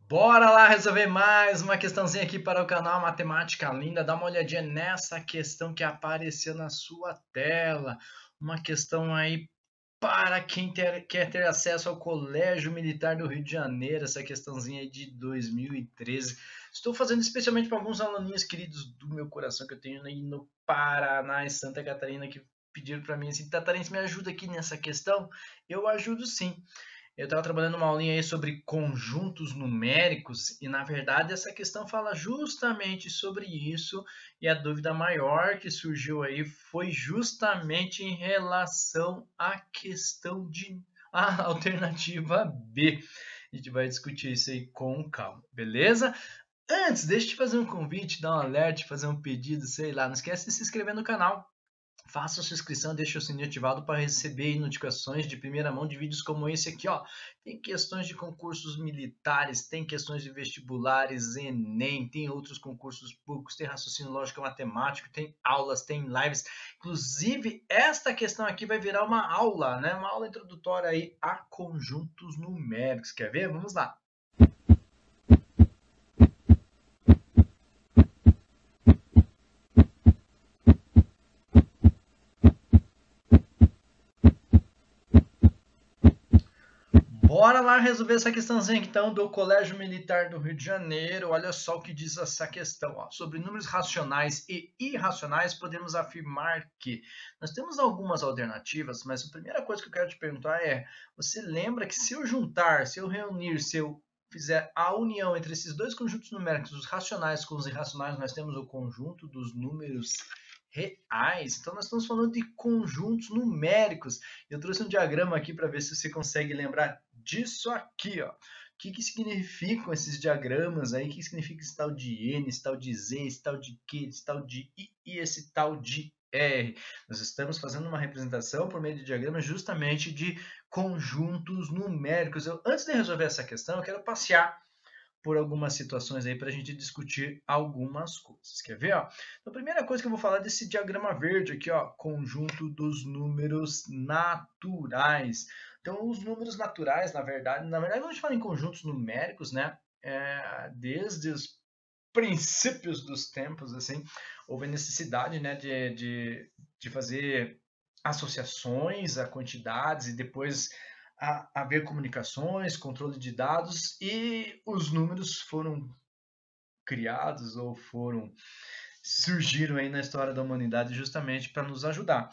Bora lá resolver mais uma questãozinha aqui para o canal Matemática Linda. Dá uma olhadinha nessa questão que apareceu na sua tela. Uma questão aí para quem quer ter acesso ao Colégio Militar do Rio de Janeiro. Essa questãozinha aí de 2013. Estou fazendo especialmente para alguns aluninhos queridos do meu coração que eu tenho aí no Paraná e Santa Catarina que pediram para mim assim, Tatarense, me ajuda aqui nessa questão. Eu ajudo sim. Eu estava trabalhando uma aulinha aí sobre conjuntos numéricos e, na verdade, essa questão fala justamente sobre isso. E a dúvida maior que surgiu aí foi justamente em relação à questão de a alternativa B. A gente vai discutir isso aí com calma, beleza? Antes, deixa eu te fazer um convite, dar um alerta, fazer um pedido, sei lá. Não esquece de se inscrever no canal. Faça sua inscrição, deixe o sininho ativado para receber notificações de primeira mão de vídeos como esse aqui, ó. Tem questões de concursos militares, tem questões de vestibulares, Enem, tem outros concursos públicos, tem raciocínio lógico matemático, tem aulas, tem lives. Inclusive, esta questão aqui vai virar uma aula, né? Uma aula introdutória aí a conjuntos numéricos. Quer ver? Vamos lá. Bora lá resolver essa questãozinha então do Colégio Militar do Rio de Janeiro. Olha só o que diz essa questão. Ó. Sobre números racionais e irracionais, podemos afirmar que nós temos algumas alternativas, mas a primeira coisa que eu quero te perguntar é: você lembra que se eu juntar, se eu reunir, se eu fizer a união entre esses dois conjuntos numéricos, os racionais com os irracionais, nós temos o conjunto dos números reais? Então, nós estamos falando de conjuntos numéricos. Eu trouxe um diagrama aqui para ver se você consegue lembrar disso aqui, ó. O que significam esses diagramas aí? O que significa esse tal de N, esse tal de Z, esse tal de Q, esse tal de I e esse tal de R? Nós estamos fazendo uma representação por meio de diagramas justamente de conjuntos numéricos. Antes de resolver essa questão, eu quero passear por algumas situações aí para a gente discutir algumas coisas. Quer ver? Ó? Então, a primeira coisa que eu vou falar é desse diagrama verde aqui, ó, conjunto dos números naturais. Então, os números naturais, na verdade, quando a gente fala em conjuntos numéricos, né, desde os princípios dos tempos, assim, houve necessidade, né, de fazer associações a quantidades e depois haver comunicações, controle de dados e os números foram criados ou surgiram aí na história da humanidade justamente para nos ajudar.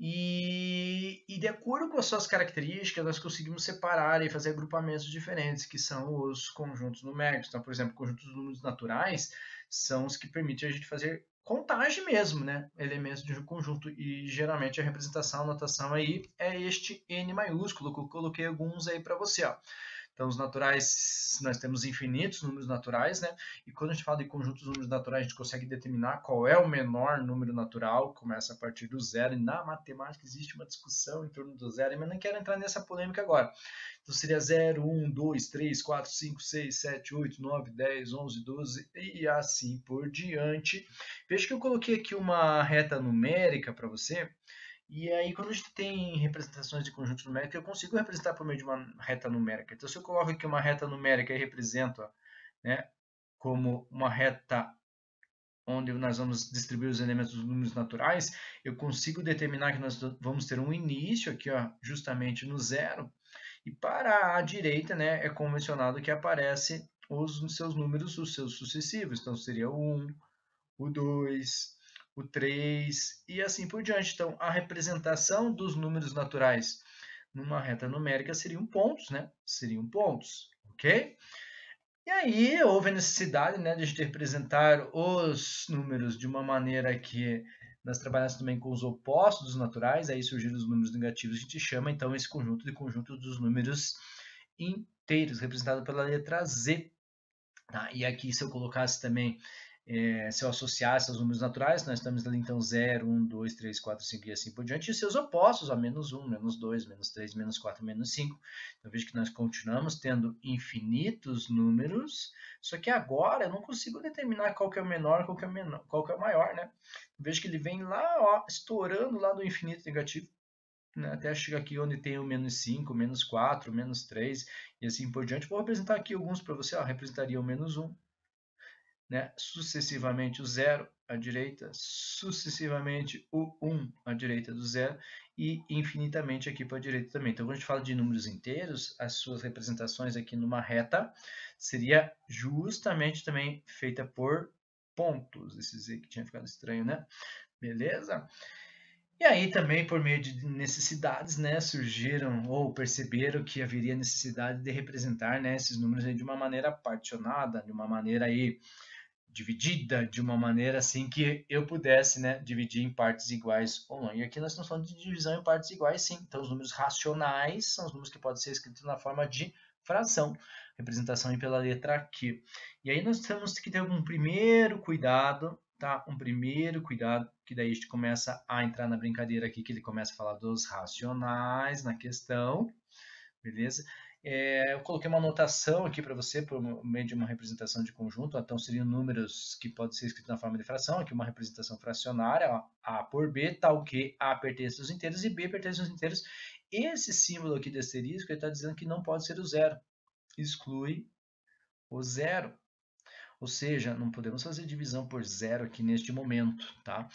E de acordo com as suas características, nós conseguimos separar e fazer agrupamentos diferentes, que são os conjuntos numéricos. Então, por exemplo, conjuntos de números naturais são os que permitem a gente fazer contagem mesmo, né? Elementos de um conjunto. E geralmente a representação, a notação aí é este N maiúsculo, que eu coloquei alguns aí para você, ó. Então, os naturais, nós temos infinitos números naturais, né? E quando a gente fala de conjuntos de números naturais, a gente consegue determinar qual é o menor número natural, começa a partir do zero. E na matemática existe uma discussão em torno do zero, mas não quero entrar nessa polêmica agora. Então, seria 0, 1, 2, 3, 4, 5, 6, 7, 8, 9, 10, 11, 12 e assim por diante. Veja que eu coloquei aqui uma reta numérica para você. E aí, quando a gente tem representações de conjuntos numéricos, eu consigo representar por meio de uma reta numérica. Então, se eu coloco aqui uma reta numérica e represento, né, como uma reta onde nós vamos distribuir os elementos dos números naturais, eu consigo determinar que nós vamos ter um início aqui, ó, justamente no zero. E para a direita, né, é convencionado que aparece os seus números, os seus sucessivos. Então, seria o 1, o 2, o 3 e assim por diante. Então, a representação dos números naturais numa reta numérica seriam pontos, né? Seriam pontos, ok? E aí houve a necessidade, né, de a gente representar os números de uma maneira que nós trabalhássemos também com os opostos dos naturais, aí surgiram os números negativos, a gente chama então esse conjunto de conjunto dos números inteiros, representado pela letra Z. Tá? E aqui, se eu colocasse também, se eu associasse aos números naturais, nós estamos ali então 0, 1, 2, 3, 4, 5 e assim por diante, e seus opostos, ó, menos 1, menos 2, menos 3, menos 4, menos 5. Então veja que nós continuamos tendo infinitos números, só que agora eu não consigo determinar qual que é o menor, qual que é o maior, né? Veja que ele vem lá, ó, estourando lá do infinito negativo, né, até chegar aqui onde tem o menos 5, menos 4, menos 3 e assim por diante. Vou representar aqui alguns para você. Ó, representaria o menos 1, né, sucessivamente o 0 à direita, sucessivamente o 1 à direita do 0 e infinitamente aqui para a direita também. Então, quando a gente fala de números inteiros, as suas representações aqui numa reta seria justamente também feita por pontos. Esse Z que tinha ficado estranho, né? Beleza? E aí também, por meio de necessidades, né, surgiram ou perceberam que haveria necessidade de representar, né, esses números aí de uma maneira particionada, de uma maneira aí dividida, de uma maneira assim que eu pudesse, né, dividir em partes iguais ou não. E aqui nós estamos falando de divisão em partes iguais, sim. Então, os números racionais são os números que podem ser escritos na forma de fração, representação aí pela letra Q. E aí nós temos que ter um primeiro cuidado, tá? Um primeiro cuidado, que daí a gente começa a entrar na brincadeira aqui, que ele começa a falar dos racionais na questão, beleza? Eu coloquei uma anotação aqui para você por meio de uma representação de conjunto. Então, seriam números que podem ser escritos na forma de fração. Aqui uma representação fracionária, ó, A por B, tal que A pertence aos inteiros e B pertence aos inteiros. Esse símbolo aqui de asterisco está dizendo que não pode ser o zero. Exclui o zero. Ou seja, não podemos fazer divisão por zero aqui neste momento, tá?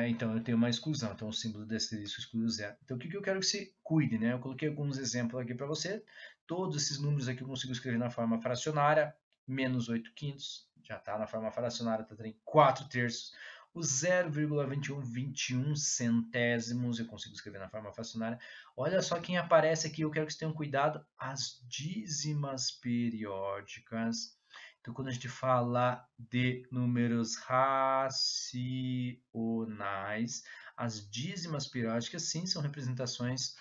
Então, eu tenho uma exclusão. Então, o símbolo de asterisco exclui o zero. Então, o que eu quero que você cuide, né? Eu coloquei alguns exemplos aqui para você. Todos esses números aqui eu consigo escrever na forma fracionária. Menos 8 quintos, já está na forma fracionária, está em 4 terços. O 0,2121 centésimos eu consigo escrever na forma fracionária. Olha só quem aparece aqui, eu quero que vocês tenham cuidado. As dízimas periódicas. Então, quando a gente fala de números racionais, as dízimas periódicas, sim, são representações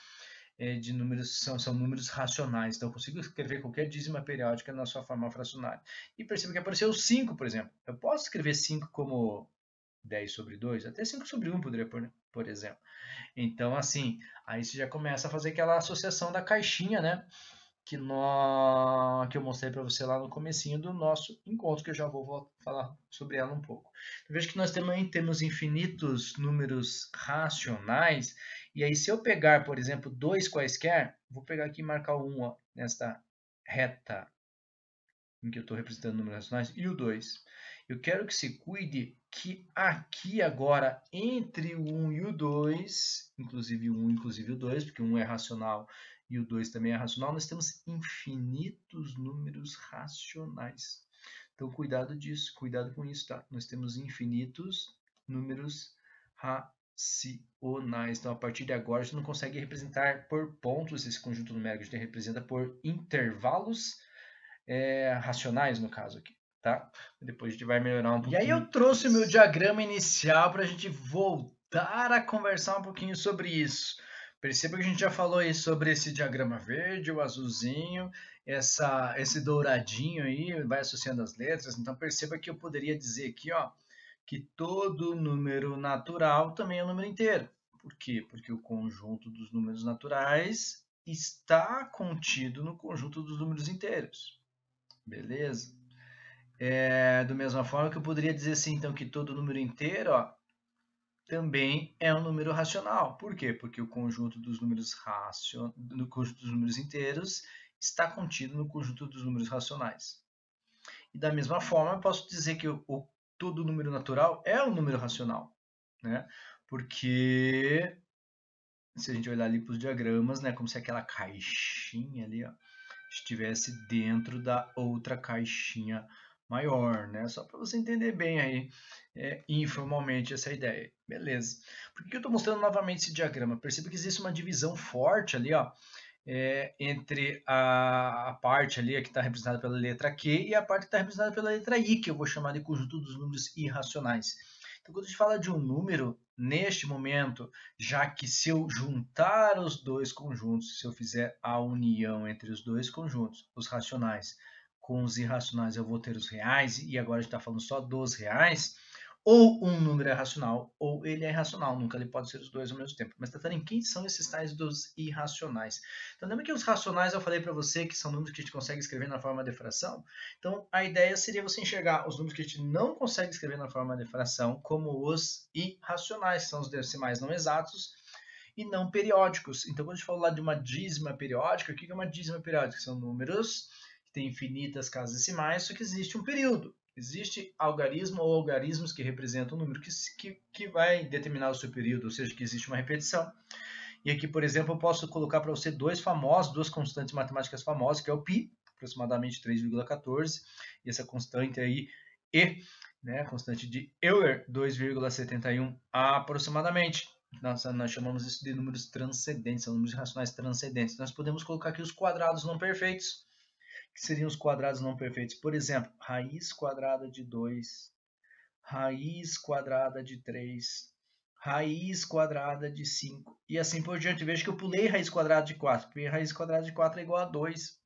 de números, são números racionais. Então, eu consigo escrever qualquer dízima periódica na sua forma fracionária. E perceba que apareceu o 5, por exemplo. Eu posso escrever 5 como 10 sobre 2, até 5 sobre 1 poderia, por exemplo. Então, assim, aí você já começa a fazer aquela associação da caixinha, né? Que eu mostrei para você lá no comecinho do nosso encontro, que eu já vou falar sobre ela um pouco. Então, veja que nós também temos infinitos números racionais, e aí se eu pegar, por exemplo, dois quaisquer, vou pegar aqui e marcar o 1 nesta reta em que eu estou representando números racionais, e o 2. Eu quero que se cuide que aqui agora, entre o 1 e o 2, inclusive o 1 inclusive o 2, porque o 1 é racional e o 2 também é racional, nós temos infinitos números racionais. Então, cuidado disso, cuidado com isso, tá? Nós temos infinitos números racionais. Então, a partir de agora, a gente não consegue representar por pontos esse conjunto numérico, a gente representa por intervalos racionais, no caso aqui, tá? Depois a gente vai melhorar um pouquinho. E aí eu trouxe o meu diagrama inicial para a gente voltar a conversar um pouquinho sobre isso. Perceba que a gente já falou aí sobre esse diagrama verde, o azulzinho, esse douradinho aí, vai associando as letras. Então perceba que eu poderia dizer aqui, ó, que todo número natural também é um número inteiro. Por quê? Porque o conjunto dos números naturais está contido no conjunto dos números inteiros. Beleza? Da mesma forma que eu poderia dizer assim, então, que todo número inteiro, ó, também é um número racional. Por quê? Porque o conjunto dos números no conjunto dos números inteiros está contido no conjunto dos números racionais. E da mesma forma, eu posso dizer que todo número natural é um número racional, né? Porque se a gente olhar ali para os diagramas, né, como se aquela caixinha ali, ó, estivesse dentro da outra caixinha maior, né? Só para você entender bem aí, informalmente, essa ideia. Beleza. Por que eu estou mostrando novamente esse diagrama? Perceba que existe uma divisão forte ali, ó, entre a parte ali que está representada pela letra Q e a parte que está representada pela letra I, que eu vou chamar de conjunto dos números irracionais. Então, quando a gente fala de um número, neste momento, já que se eu juntar os dois conjuntos, se eu fizer a união entre os dois conjuntos, os racionais com os irracionais, eu vou ter os reais, e agora a gente está falando só dos reais, ou um número é racional, ou ele é irracional, nunca ele pode ser os dois ao mesmo tempo. Mas tratando em quem são esses tais dos irracionais. Então lembra que os racionais eu falei para você que são números que a gente consegue escrever na forma de fração? Então a ideia seria você enxergar os números que a gente não consegue escrever na forma de fração como os irracionais, que são os decimais não exatos, e não periódicos. Então, quando a gente fala lá de uma dízima periódica, o que é uma dízima periódica? São números que têm infinitas casas decimais, só que existe um período. Existe algarismo ou algarismos que representam um número que vai determinar o seu período, ou seja, que existe uma repetição. E aqui, por exemplo, eu posso colocar para você duas constantes matemáticas famosas, que é o π, aproximadamente 3,14, e essa constante aí, e, né, a constante de Euler, 2,71 aproximadamente. Nós chamamos isso de números transcendentes, são números racionais transcendentes. Nós podemos colocar aqui os quadrados não perfeitos, que seriam os quadrados não perfeitos. Por exemplo, raiz quadrada de 2, raiz quadrada de 3, raiz quadrada de 5, e assim por diante. Veja que eu pulei raiz quadrada de 4, porque raiz quadrada de 4 é igual a 2,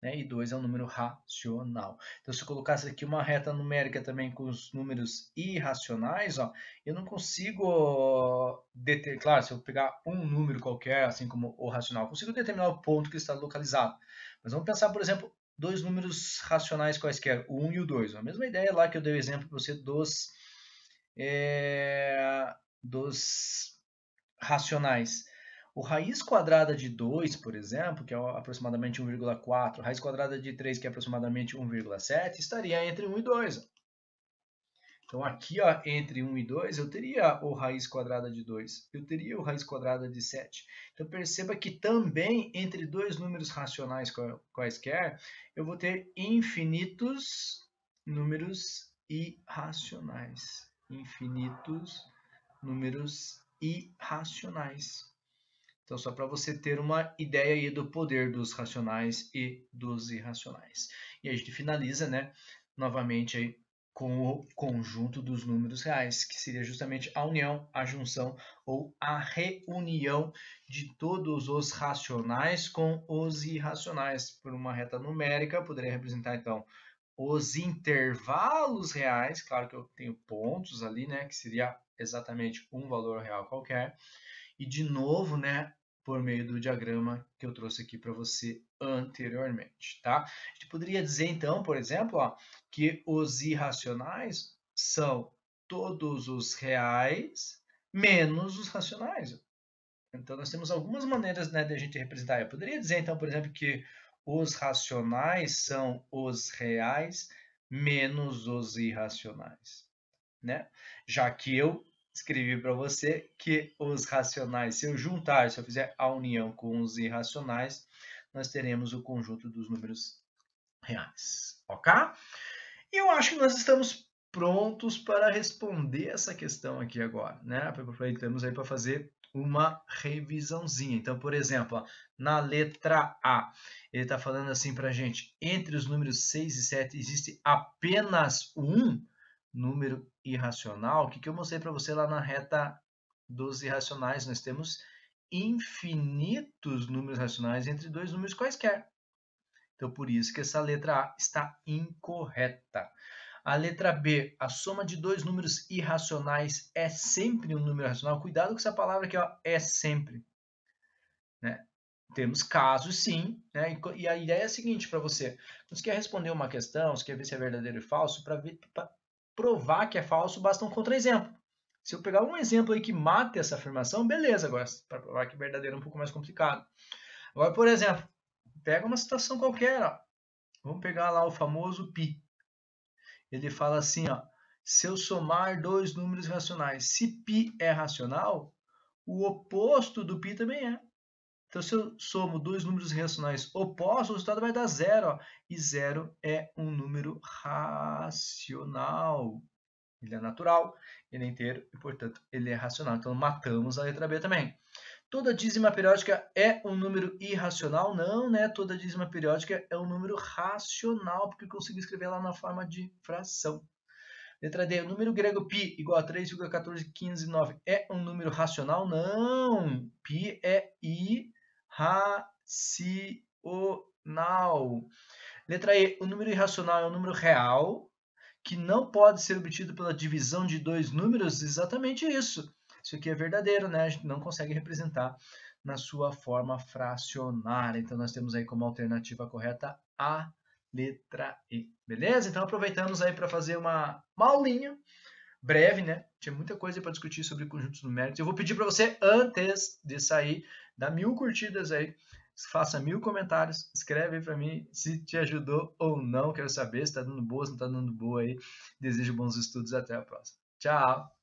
né? E 2 é um número racional. Então, se eu colocasse aqui uma reta numérica também com os números irracionais, ó, eu não consigo determinar, claro, se eu pegar um número qualquer, assim como o racional, eu consigo determinar o ponto que está localizado. Mas vamos pensar, por exemplo, dois números racionais quaisquer, o 1 e o 2. A mesma ideia lá que eu dei o exemplo para você dos racionais. O raiz quadrada de 2, por exemplo, que é aproximadamente 1,4, raiz quadrada de 3, que é aproximadamente 1,7, estaria entre 1 e 2. Então, aqui, ó, entre 1 e 2, eu teria o raiz quadrada de 2. Eu teria o raiz quadrada de 7. Então, perceba que também entre dois números racionais quaisquer, eu vou ter infinitos números irracionais. Infinitos números irracionais. Então, só para você ter uma ideia aí do poder dos racionais e dos irracionais. E a gente finaliza, né, novamente aí com o conjunto dos números reais, que seria justamente a união, a junção ou a reunião de todos os racionais com os irracionais. Por uma reta numérica, poderia representar, então, os intervalos reais, claro que eu tenho pontos ali, né, que seria exatamente um valor real qualquer, e de novo, né, por meio do diagrama que eu trouxe aqui para você anteriormente, tá? A gente poderia dizer então, por exemplo, ó, que os irracionais são todos os reais menos os racionais. Então nós temos algumas maneiras, né, de a gente representar. Eu poderia dizer então, por exemplo, que os racionais são os reais menos os irracionais, né? Já que eu escrevi para você que os racionais, se eu juntar, se eu fizer a união com os irracionais, nós teremos o conjunto dos números reais, ok? E eu acho que nós estamos prontos para responder essa questão aqui agora, né? Aproveitamos aí para fazer uma revisãozinha. Então, por exemplo, ó, na letra A, ele está falando assim para a gente, entre os números 6 e 7 existe apenas um número irracional. O que eu mostrei para você lá na reta dos irracionais? Nós temos infinitos números racionais entre dois números quaisquer. Então, por isso que essa letra A está incorreta. A letra B, a soma de dois números irracionais é sempre um número racional. Cuidado com essa palavra aqui, ó, é sempre. Né? Temos casos, sim. Né? E a ideia é a seguinte para você. Você quer responder uma questão, você quer ver se é verdadeiro e falso, para provar que é falso, basta um contra-exemplo. Se eu pegar um exemplo aí que mate essa afirmação, beleza. Agora, para provar que é verdadeiro é um pouco mais complicado. Agora, por exemplo, pega uma situação qualquer. Ó. Vamos pegar lá o famoso π. Ele fala assim, ó, se eu somar dois números racionais, se π é racional, o oposto do π também é. Então, se eu somo dois números racionais opostos, o resultado vai dar zero. Ó, e zero é um número racional. Ele é natural, ele é inteiro e, portanto, ele é racional. Então, matamos a letra B também. Toda dízima periódica é um número irracional? Não, né? Toda dízima periódica é um número racional, porque eu consigo escrever lá na forma de fração. Letra D, o número grego π igual a 3,1415,9 é um número racional? Não! Π é irracional. Letra E, o número irracional é um número real que não pode ser obtido pela divisão de dois números? Exatamente isso. Isso aqui é verdadeiro, né? A gente não consegue representar na sua forma fracionária. Então, nós temos aí como alternativa correta a letra E. Beleza? Então, aproveitamos aí para fazer uma aulinha breve, né? Tinha muita coisa para discutir sobre conjuntos numéricos. Eu vou pedir para você, antes de sair, dar 1000 curtidas aí, faça 1000 comentários, escreve aí para mim se te ajudou ou não. Quero saber se está dando boa, se não está dando boa aí. Desejo bons estudos, até a próxima. Tchau!